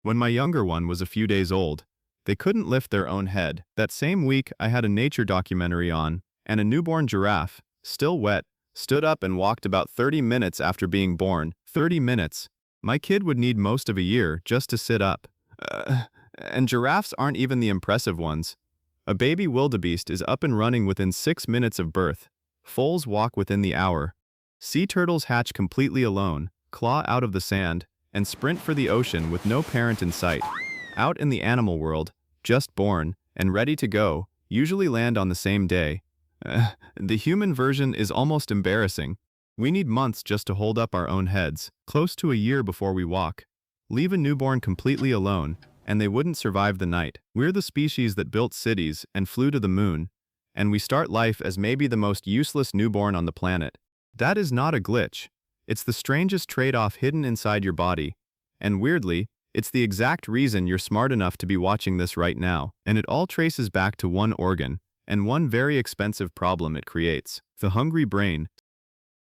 When my younger one was a few days old, they couldn't lift their own head. That same week, I had a nature documentary on, and a newborn giraffe, still wet, stood up and walked about 30 minutes after being born. 30 minutes. My kid would need most of a year just to sit up. And giraffes aren't even the impressive ones. A baby wildebeest is up and running within 6 minutes of birth. Foals walk within the hour. Sea turtles hatch completely alone, claw out of the sand, and sprint for the ocean with no parent in sight. Out in the animal world, just born and ready to go, usually land on the same day. The human version is almost embarrassing. We need months just to hold up our own heads, close to a year before we walk. Leave a newborn completely alone, and they wouldn't survive the night. We're the species that built cities and flew to the moon, and we start life as maybe the most useless newborn on the planet. That is not a glitch. It's the strangest trade-off hidden inside your body. And weirdly, it's the exact reason you're smart enough to be watching this right now. And it all traces back to one organ, and one very expensive problem it creates: the hungry brain.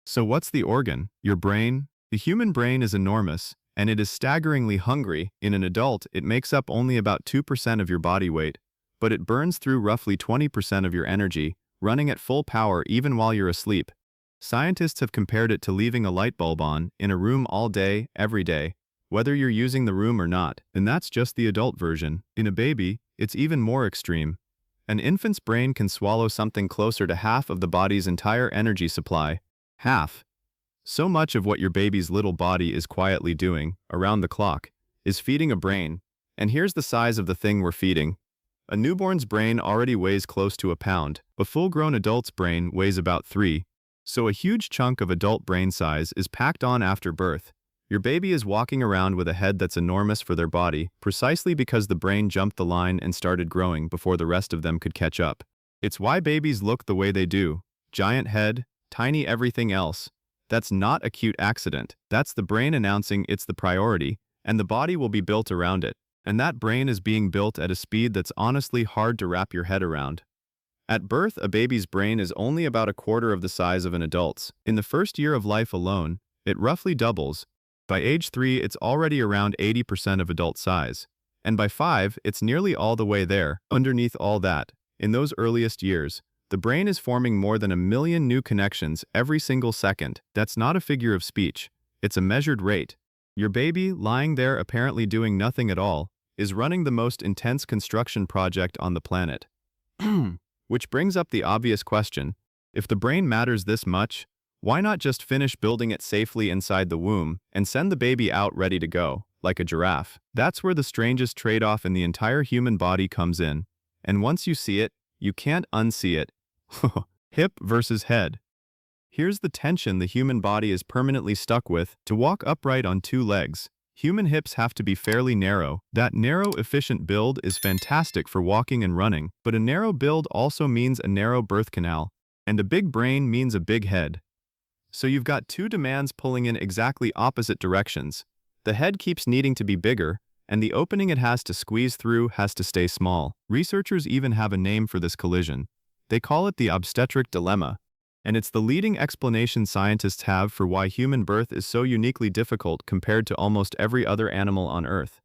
So what's the organ? Your brain? The human brain is enormous, and it is staggeringly hungry. In an adult, it makes up only about 2% of your body weight, but it burns through roughly 20% of your energy, running at full power even while you're asleep. Scientists have compared it to leaving a light bulb on in a room all day, every day, whether you're using the room or not. And that's just the adult version. In a baby, it's even more extreme. An infant's brain can swallow something closer to half of the body's entire energy supply. Half. So much of what your baby's little body is quietly doing, around the clock, is feeding a brain. And here's the size of the thing we're feeding. A newborn's brain already weighs close to a pound. A full-grown adult's brain weighs about 3. So a huge chunk of adult brain size is packed on after birth. Your baby is walking around with a head that's enormous for their body, precisely because the brain jumped the line and started growing before the rest of them could catch up. It's why babies look the way they do. Giant head, tiny everything else. That's not a cute accident. That's the brain announcing it's the priority, and the body will be built around it. And that brain is being built at a speed that's honestly hard to wrap your head around. At birth, a baby's brain is only about a quarter of the size of an adult's. In the first year of life alone, it roughly doubles. By age 3, it's already around 80% of adult size. And by 5, it's nearly all the way there. Underneath all that, in those earliest years, the brain is forming more than 1 million new connections every single second. That's not a figure of speech. It's a measured rate. Your baby, lying there apparently doing nothing at all, is running the most intense construction project on the planet. Which brings up the obvious question: if the brain matters this much, why not just finish building it safely inside the womb and send the baby out ready to go, like a giraffe? That's where the strangest trade-off in the entire human body comes in. And once you see it, you can't unsee it. Hip versus head. Here's the tension the human body is permanently stuck with. To walk upright on 2 legs, human hips have to be fairly narrow. That narrow, efficient build is fantastic for walking and running, but a narrow build also means a narrow birth canal, and a big brain means a big head. So you've got 2 demands pulling in exactly opposite directions. The head keeps needing to be bigger, and the opening it has to squeeze through has to stay small. Researchers even have a name for this collision. They call it the obstetric dilemma, and it's the leading explanation scientists have for why human birth is so uniquely difficult compared to almost every other animal on Earth.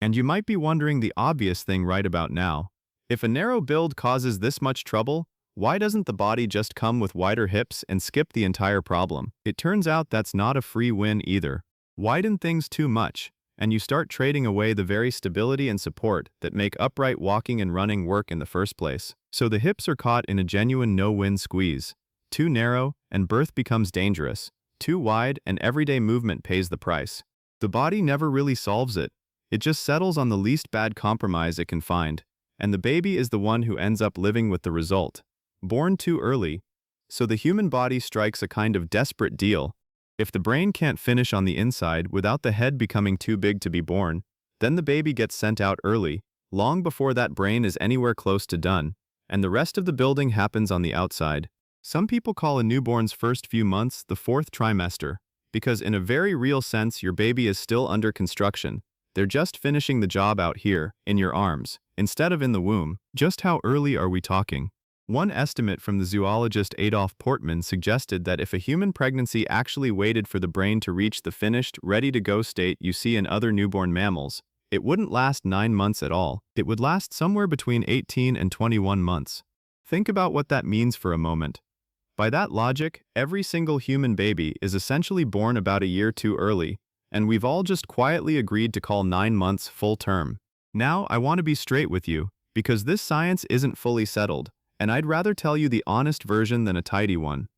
And you might be wondering the obvious thing right about now. If a narrow build causes this much trouble, why doesn't the body just come with wider hips and skip the entire problem? It turns out that's not a free win either. Widen things too much, and you start trading away the very stability and support that make upright walking and running work in the first place. So the hips are caught in a genuine no-win squeeze. Too narrow, and birth becomes dangerous. Too wide, and everyday movement pays the price. The body never really solves it. It just settles on the least bad compromise it can find. And the baby is the one who ends up living with the result. Born too early. So the human body strikes a kind of desperate deal. If the brain can't finish on the inside without the head becoming too big to be born, then the baby gets sent out early, long before that brain is anywhere close to done, and the rest of the building happens on the outside. Some people call a newborn's first few months the 4th trimester, because in a very real sense your baby is still under construction. They're just finishing the job out here, in your arms, instead of in the womb. Just how early are we talking? One estimate from the zoologist Adolf Portman suggested that if a human pregnancy actually waited for the brain to reach the finished, ready-to-go state you see in other newborn mammals, it wouldn't last 9 months at all. It would last somewhere between 18 and 21 months. Think about what that means for a moment. By that logic, every single human baby is essentially born about a year too early, and we've all just quietly agreed to call 9 months full term. Now, I want to be straight with you, because this science isn't fully settled, and I'd rather tell you the honest version than a tidy one.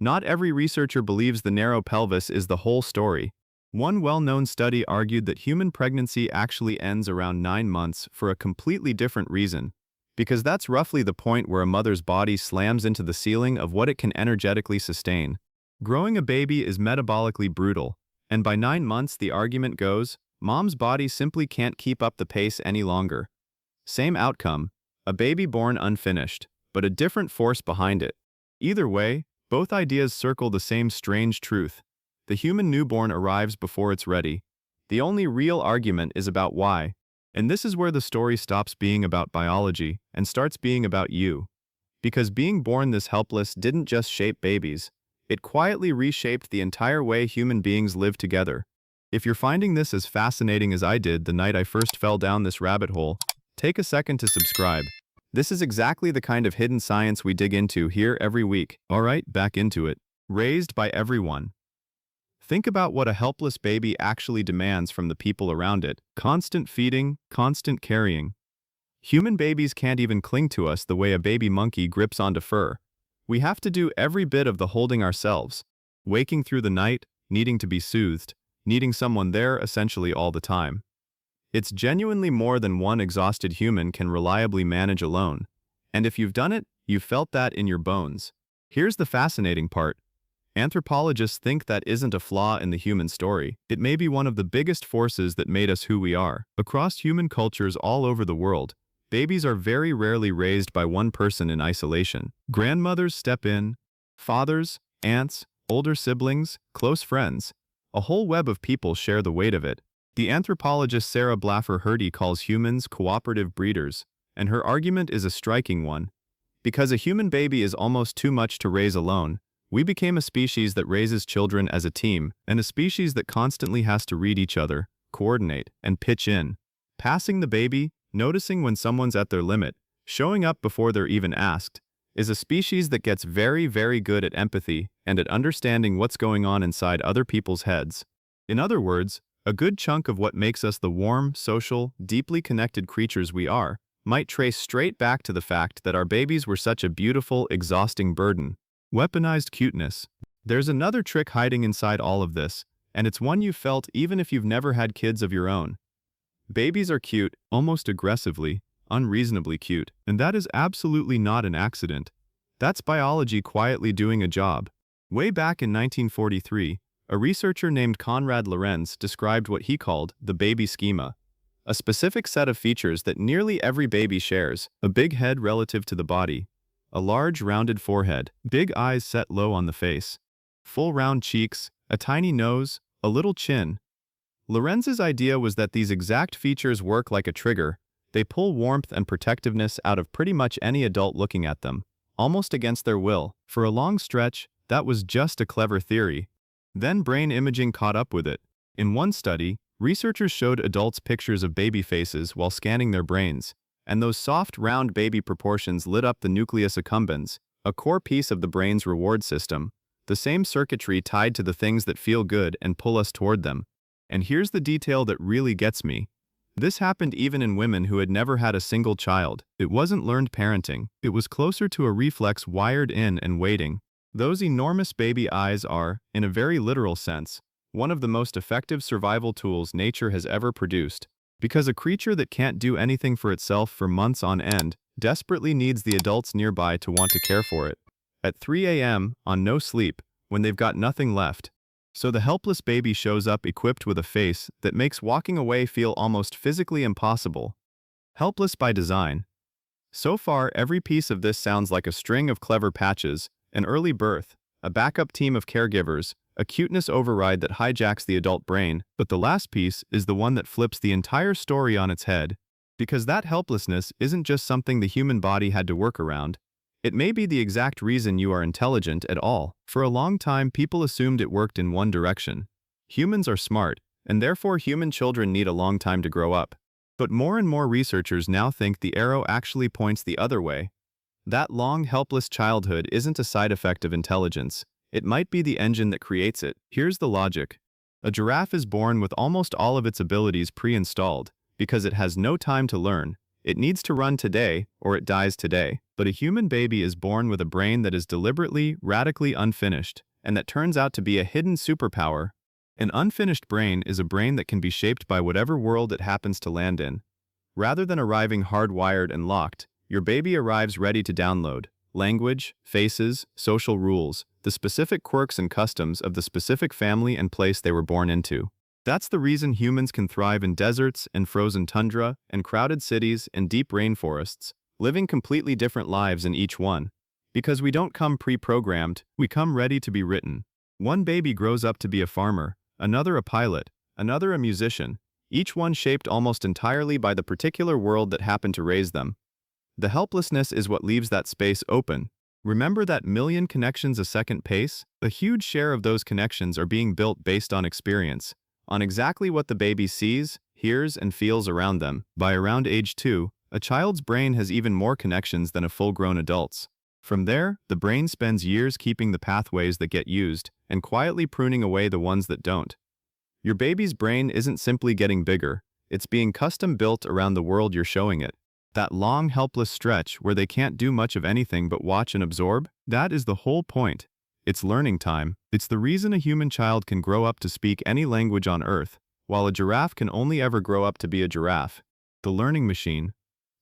Not every researcher believes the narrow pelvis is the whole story. One well-known study argued that human pregnancy actually ends around 9 months for a completely different reason, because that's roughly the point where a mother's body slams into the ceiling of what it can energetically sustain. Growing a baby is metabolically brutal, and by 9 months the argument goes, mom's body simply can't keep up the pace any longer. Same outcome, a baby born unfinished, but a different force behind it. Either way, both ideas circle the same strange truth. The human newborn arrives before it's ready. The only real argument is about why. And this is where the story stops being about biology and starts being about you. Because being born this helpless didn't just shape babies. It quietly reshaped the entire way human beings live together. If you're finding this as fascinating as I did the night I first fell down this rabbit hole, take a second to subscribe. This is exactly the kind of hidden science we dig into here every week. Alright, back into it. Raised by everyone. Think about what a helpless baby actually demands from the people around it. Constant feeding, constant carrying. Human babies can't even cling to us the way a baby monkey grips onto fur. We have to do every bit of the holding ourselves. Waking through the night, needing to be soothed, needing someone there essentially all the time. It's genuinely more than one exhausted human can reliably manage alone. And if you've done it, you've felt that in your bones. Here's the fascinating part. Anthropologists think that isn't a flaw in the human story. It may be one of the biggest forces that made us who we are. Across human cultures all over the world, babies are very rarely raised by one person in isolation. Grandmothers step in, fathers, aunts, older siblings, close friends. A whole web of people share the weight of it. The anthropologist Sarah Blaffer-Hrdy calls humans cooperative breeders, and her argument is a striking one. Because a human baby is almost too much to raise alone, we became a species that raises children as a team, and a species that constantly has to read each other, coordinate, and pitch in. Passing the baby, noticing when someone's at their limit, showing up before they're even asked, is a species that gets very, very good at empathy and at understanding what's going on inside other people's heads. In other words, a good chunk of what makes us the warm, social, deeply connected creatures we are might trace straight back to the fact that our babies were such a beautiful, exhausting burden. Weaponized cuteness. There's another trick hiding inside all of this, and it's one you've felt even if you've never had kids of your own. Babies are cute, almost aggressively, unreasonably cute, and that is absolutely not an accident. That's biology quietly doing a job. Way back in 1943, a researcher named Konrad Lorenz described what he called the baby schema, a specific set of features that nearly every baby shares: a big head relative to the body, a large rounded forehead, big eyes set low on the face, full round cheeks, a tiny nose, a little chin. Lorenz's idea was that these exact features work like a trigger. They pull warmth and protectiveness out of pretty much any adult looking at them, almost against their will. For a long stretch, that was just a clever theory. Then brain imaging caught up with it. In one study, researchers showed adults pictures of baby faces while scanning their brains, and those soft, round baby proportions lit up the nucleus accumbens, a core piece of the brain's reward system, the same circuitry tied to the things that feel good and pull us toward them. And here's the detail that really gets me. This happened even in women who had never had a single child. It wasn't learned parenting. It was closer to a reflex wired in and waiting. Those enormous baby eyes are, in a very literal sense, one of the most effective survival tools nature has ever produced. Because a creature that can't do anything for itself for months on end desperately needs the adults nearby to want to care for it. At 3 a.m., on no sleep, when they've got nothing left. So the helpless baby shows up equipped with a face that makes walking away feel almost physically impossible. Helpless by design. So far, every piece of this sounds like a string of clever patches: an early birth, a backup team of caregivers, a cuteness override that hijacks the adult brain, but the last piece is the one that flips the entire story on its head. Because that helplessness isn't just something the human body had to work around. It may be the exact reason you are intelligent at all. For a long time, people assumed it worked in one direction. Humans are smart, and therefore human children need a long time to grow up. But more and more researchers now think the arrow actually points the other way. That long, helpless childhood isn't a side effect of intelligence. It might be the engine that creates it. Here's the logic. A giraffe is born with almost all of its abilities pre-installed, because it has no time to learn. It needs to run today, or it dies today. But a human baby is born with a brain that is deliberately, radically unfinished, and that turns out to be a hidden superpower. An unfinished brain is a brain that can be shaped by whatever world it happens to land in. Rather than arriving hardwired and locked, your baby arrives ready to download language, faces, social rules, the specific quirks and customs of the specific family and place they were born into. That's the reason humans can thrive in deserts and frozen tundra and crowded cities and deep rainforests, living completely different lives in each one. Because we don't come pre-programmed, we come ready to be written. One baby grows up to be a farmer, another a pilot, another a musician, each one shaped almost entirely by the particular world that happened to raise them. The helplessness is what leaves that space open. Remember that million connections a second pace? A huge share of those connections are being built based on experience, on exactly what the baby sees, hears, and feels around them. By around age 2, a child's brain has even more connections than a full-grown adult's. From there, the brain spends years keeping the pathways that get used and quietly pruning away the ones that don't. Your baby's brain isn't simply getting bigger, it's being custom-built around the world you're showing it. That long, helpless stretch where they can't do much of anything but watch and absorb, that is the whole point. It's learning time. It's the reason a human child can grow up to speak any language on Earth, while a giraffe can only ever grow up to be a giraffe. The learning machine.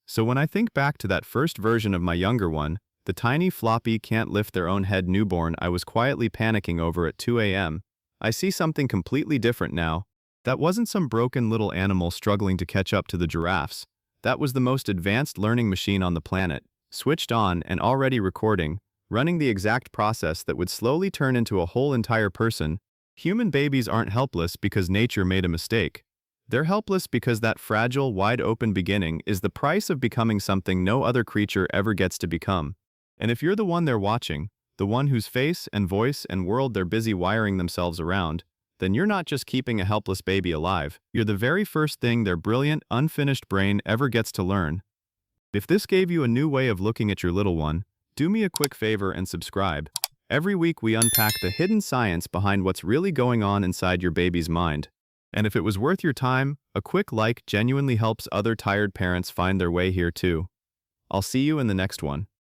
So when I think back to that first version of my younger one, the tiny floppy can't-lift-their-own-head newborn I was quietly panicking over at 2 a.m., I see something completely different now. That wasn't some broken little animal struggling to catch up to the giraffes. That was the most advanced learning machine on the planet, switched on and already recording, running the exact process that would slowly turn into a whole entire person. Human babies aren't helpless because nature made a mistake. They're helpless because that fragile, wide-open beginning is the price of becoming something no other creature ever gets to become. And if you're the one they're watching, the one whose face and voice and world they're busy wiring themselves around, then you're not just keeping a helpless baby alive, you're the very first thing their brilliant, unfinished brain ever gets to learn. If this gave you a new way of looking at your little one, do me a quick favor and subscribe. Every week we unpack the hidden science behind what's really going on inside your baby's mind. And if it was worth your time, a quick like genuinely helps other tired parents find their way here too. I'll see you in the next one.